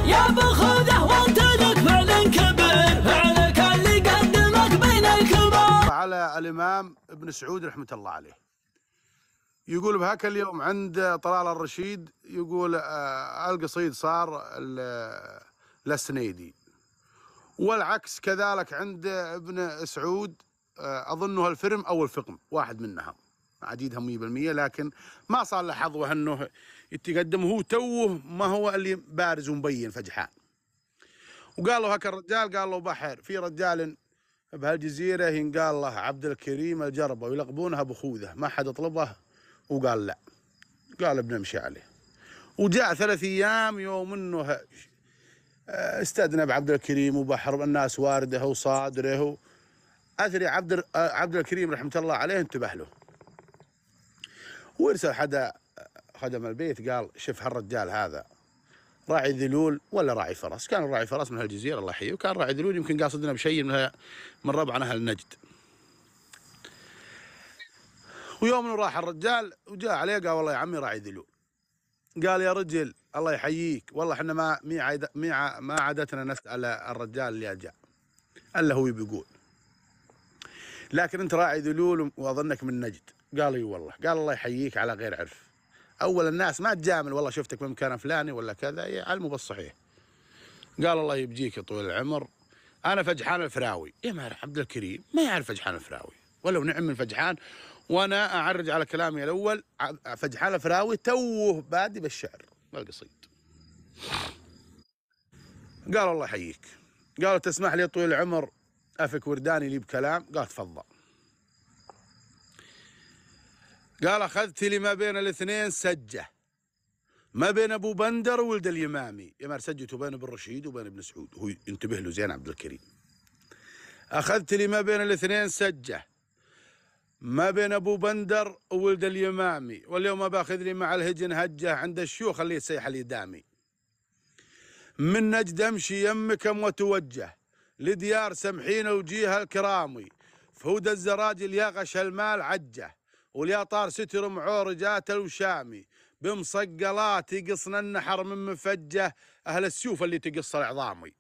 يا بخوذه وانت لك فعل كبير، فعلك اللي قدمك بين الكبار. على الإمام ابن سعود رحمة الله عليه، يقول بهاك اليوم عند طلال الرشيد، يقول القصيد صار للسنيدي، والعكس كذلك عند ابن سعود، أظنه الفرم أو الفقم، واحد منها عديدها 100%، لكن ما صار له حظوه أنه يتقدم، هو توه ما هو اللي بارز ومبين فجحان. وقالوا هاك الرجال، قال له بحر في رجال بهالجزيرة ينقال له عبد الكريم الجربة ويلقبونها بخوذة، ما حد طلبه، وقال لا، قال بنمشي عليه. وجاء 3 أيام يوم انه استدنى بعبد الكريم وبحر الناس وارده وصادره، اثري عبد الكريم رحمه الله عليه انتبه له، وارسل حدا خدم البيت قال شوف هالرجال هذا راعي ذلول ولا راعي فرس؟ كان راعي فرس من هالجزيره الله يحييه، وكان راعي ذلول يمكن قاصدنا بشيء من ربعنا اهل نجد. ويوم راح الرجال وجاء عليه قال والله يا عمي راعي ذلول. قال يا رجل الله يحييك، والله احنا ما عادتنا نسال الرجال اللي جاء الا هو بيقول، لكن انت راعي ذلول واظنك من نجد. قال اي والله. قال الله يحييك على غير عرف، اول الناس ما تجامل والله شفتك من مكان فلاني ولا كذا، يعلموا بالصحيح. قال الله يبجيك يا طويل العمر، انا فجحان الفراوي. يا ما عبد الكريم ما يعرف فجحان الفراوي، ولو نعم من فجحان، وانا اعرج على كلامي الاول، فجحان الفراوي توه بادي بالشعر والقصيد. قال الله يحييك، قال تسمح لي طويل العمر افك ورداني لي بكلام؟ قال تفضل. قال اخذت لي ما بين الاثنين سجه، ما بين ابو بندر وولد اليمامي، يمار سجته بين ابن رشيد وبين ابن سعود، هو ينتبه له زين عبد الكريم. اخذت لي ما بين الاثنين سجه، ما بين ابو بندر وولد اليمامي، واليوم باخذ لي مع الهجن هجه، عند الشيوخ اللي يسيح لي دامي. من نجد امشي يمكم وتوجه، لديار سمحين وجيها الكرامي، فهود الزراجل يا غش المال عجه، واليا طار ستر معورجات الوشامي، بمصقلات يقصن النحر من مفجه، اهل السيوف اللي تقص العظامي.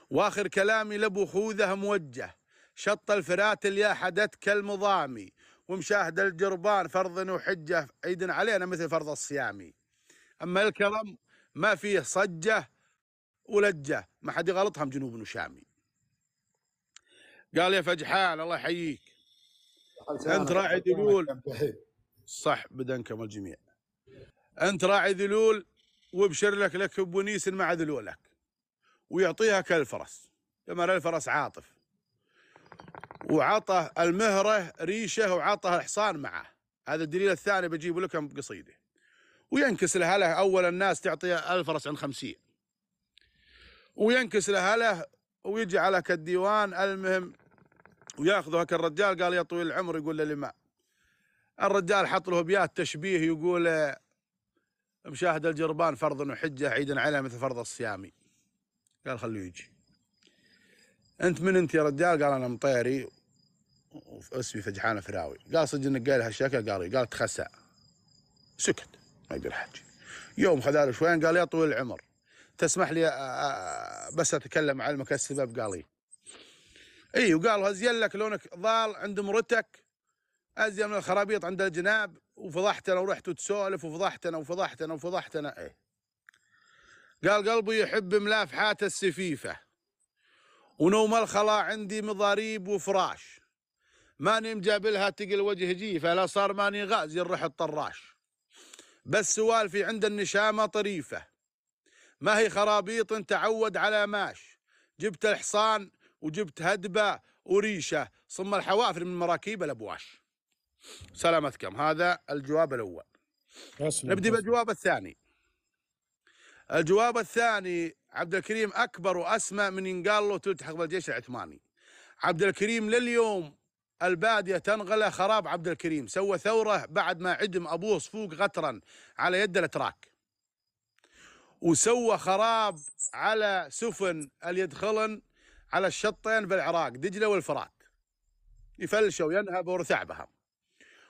واخر كلامي لابو خوذه موجه، شط الفرات اليا حدتك المضامي، ومشاهد الجربان فرض وحجه، عيد علينا مثل فرض الصيامي. اما الكرم ما فيه صجه ولجه، ما حد يغلطها من جنوب وشامي. قال يا فجحان الله يحييك، انت راعي ذلول صح بدنكم الجميع، انت راعي ذلول وابشر لك بونيس مع ذلولك، ويعطيها كالفرس، يمر الفرس عاطف، وعطه المهره ريشه، وعطه الحصان معه. هذا الدليل الثاني بجيب لكم بقصيده. وينكس لها اول الناس تعطي الفرس عن 50، وينكس له ويجي على كالديوان. المهم وياخذه هك الرجال، قال يا طويل العمر، يقول للإمام الرجال حط له ابيات تشبيه، يقول مشاهد الجربان فرض وحجه، عيدا عليها مثل فرض الصيامي. قال خليه يجي. انت من انت يا رجال؟ قال انا مطيري واسمي فجحان فراوي. قال صدق انك قايل هالشكل؟ قال تخسى. سكت ما يقدر حاجه. يوم خذاله شوين قال يا طويل العمر تسمح لي بس اتكلم علمك السبب؟ قال اي. وقال هزين لك لونك ضال عند مرتك ازين من الخرابيط عند الجناب، وفضحتنا ورحت تسولف وفضحتنا. ايه. قال قلبي يحب ملافحات السفيفه، ونوم الخلا عندي مضاريب وفراش، ماني مجابلها تقل وجه جيفه، لا صار ماني غازي الرح الطراش، بس سوالفي عند النشامه طريفه، ما هي خرابيط تعود على ماش، جبت الحصان وجبت هدبه وريشه، صم الحوافر من مراكيب الابواش. سلامتكم. هذا الجواب الاول. نبدي بالجواب الثاني. الجواب الثاني، عبد الكريم اكبر واسمى من ينقال له تلتحق بالجيش العثماني. عبد الكريم لليوم الباديه تنغله خراب عبد الكريم، سوى ثوره بعد ما عدم ابوه صفوق غترا على يد الاتراك، وسوى خراب على سفن اللي يدخلن على الشطين بالعراق، دجله والفرات، يفلشوا وينهبوا ورثعبهم.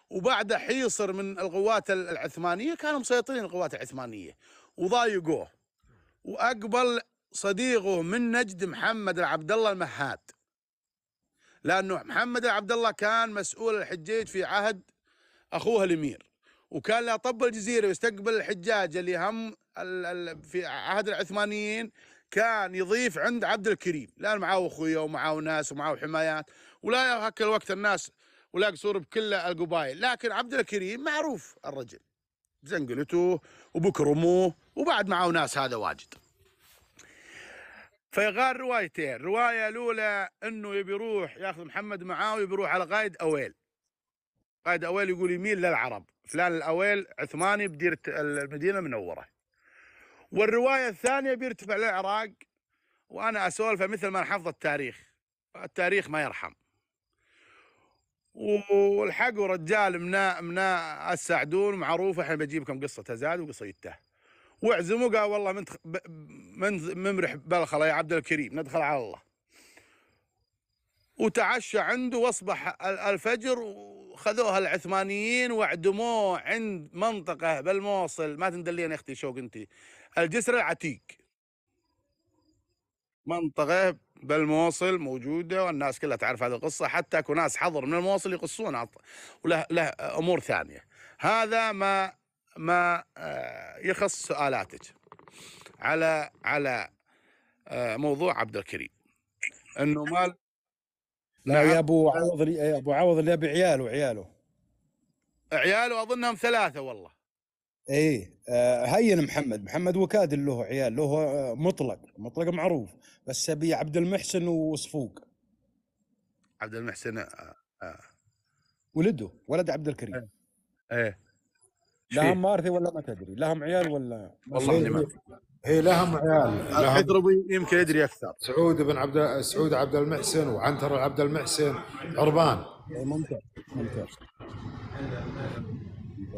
وبعد حيصر من القوات العثمانيه، كانوا مسيطرين القوات العثمانيه وضايقوه واقبل صديقه من نجد محمد العبد الله المهاد، لانه محمد العبد الله كان مسؤول الحجيج في عهد اخوه الامير، وكان له طب الجزيره ويستقبل الحجاج اللي هم في عهد العثمانيين، كان يضيف عند عبد الكريم، لان معاه اخويا ومعاه ناس ومعاه حمايات، ولا هكا الوقت الناس ولا قصور بكل القبائل، لكن عبد الكريم معروف الرجل زنقلته وبكرموه، وبعد معاه ناس هذا واجد. فيغار روايتين، روايه الاولى انه يبي يروح ياخذ محمد معاه ويبي يروح على قائد اويل. قائد اويل يقول يميل للعرب، فلان الاويل عثماني بديره المدينه المنوره. والروايه الثانيه بيرتفع للعراق، وانا اسولف مثل ما حفظ التاريخ، التاريخ ما يرحم. والحقوا رجال منا السعدون معروف، احنا بجيبكم قصه هزاد وقصيته، واعزموا قال والله من ممرح بلخله يا عبد الكريم ندخل على الله. وتعشى عنده واصبح الفجر، وخذوها العثمانيين واعدموه عند منطقه بالموصل، ما تندلين يا اختي شوق انت، الجسر العتيق، منطقه بالموصل موجوده والناس كلها تعرف هذه القصه، حتى اكو ناس حضر من الموصل يقصون، وله امور ثانيه. هذا ما يخص سؤالاتك على موضوع عبد الكريم، انه مال. لا يا ابو عوض، يا ابو عوض اللي ابي عياله اظنهم 3 والله. ايه هين محمد وكاد له عيال، له مطلق معروف، بس ابي عبد المحسن وصفوق. عبد المحسن ولد عبد الكريم. ايه لهم مارثي ولا ما تدري؟ لهم عيال ولا؟ والله اني ما هي لهم عيال. الحضربي يمكن يدري اكثر. سعود عبد المحسن وعنتر عبد المحسن عربان. ممتاز.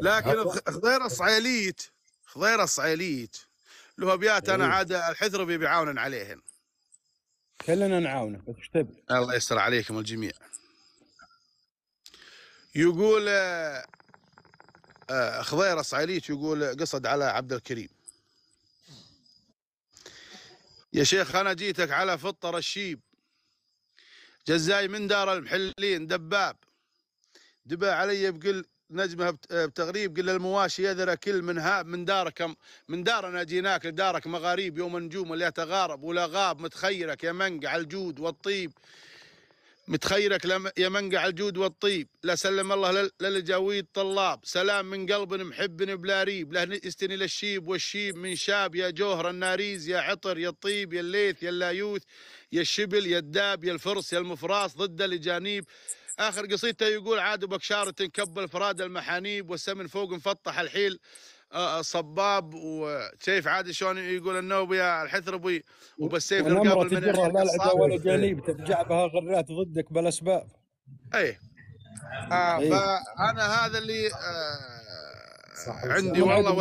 لكن خضير الصعيليت له ابيات انا عاد الحضربي بيعاونن عليهن. كلنا نعاونه، بس ايش تبي؟ الله يستر عليكم الجميع. يقول خضير الصعيليت يقول قصد على عبد الكريم: يا شيخ أنا جيتك على فطر الشيب، جزاي من دار المحلين دباب، دبا علي بقل نجمها بتغريب، قل المواشي يذر كل من دارك، من دارنا جيناك لدارك مغاريب، يوم النجوم اللي يتغارب ولا غاب، متخيرك يا منقع الجود والطيب، متخيرك يا منقع الجود والطيب، لا سلم الله للجاويد طلاب، سلام من قلب محب بلا ريب، له يستني للشيب والشيب من شاب، يا جوهر الناريز يا عطر يا الطيب، يا الليث يا اللايوث يا الشبل يا الداب يا الفرس يا المفراس ضد الجانيب. اخر قصيدته يقول: عاد بكشاره تنكب الفراد المحانيب، والسمن فوق مفطح الحيل صباب. وشايف عاد شلون يقول النوبي يا الحثربي، وبالسيف الرقاب من لا العدا ولا جانب، ترجع بها غرات ضدك بالاسباب. ايه فانا هذا اللي عندي والله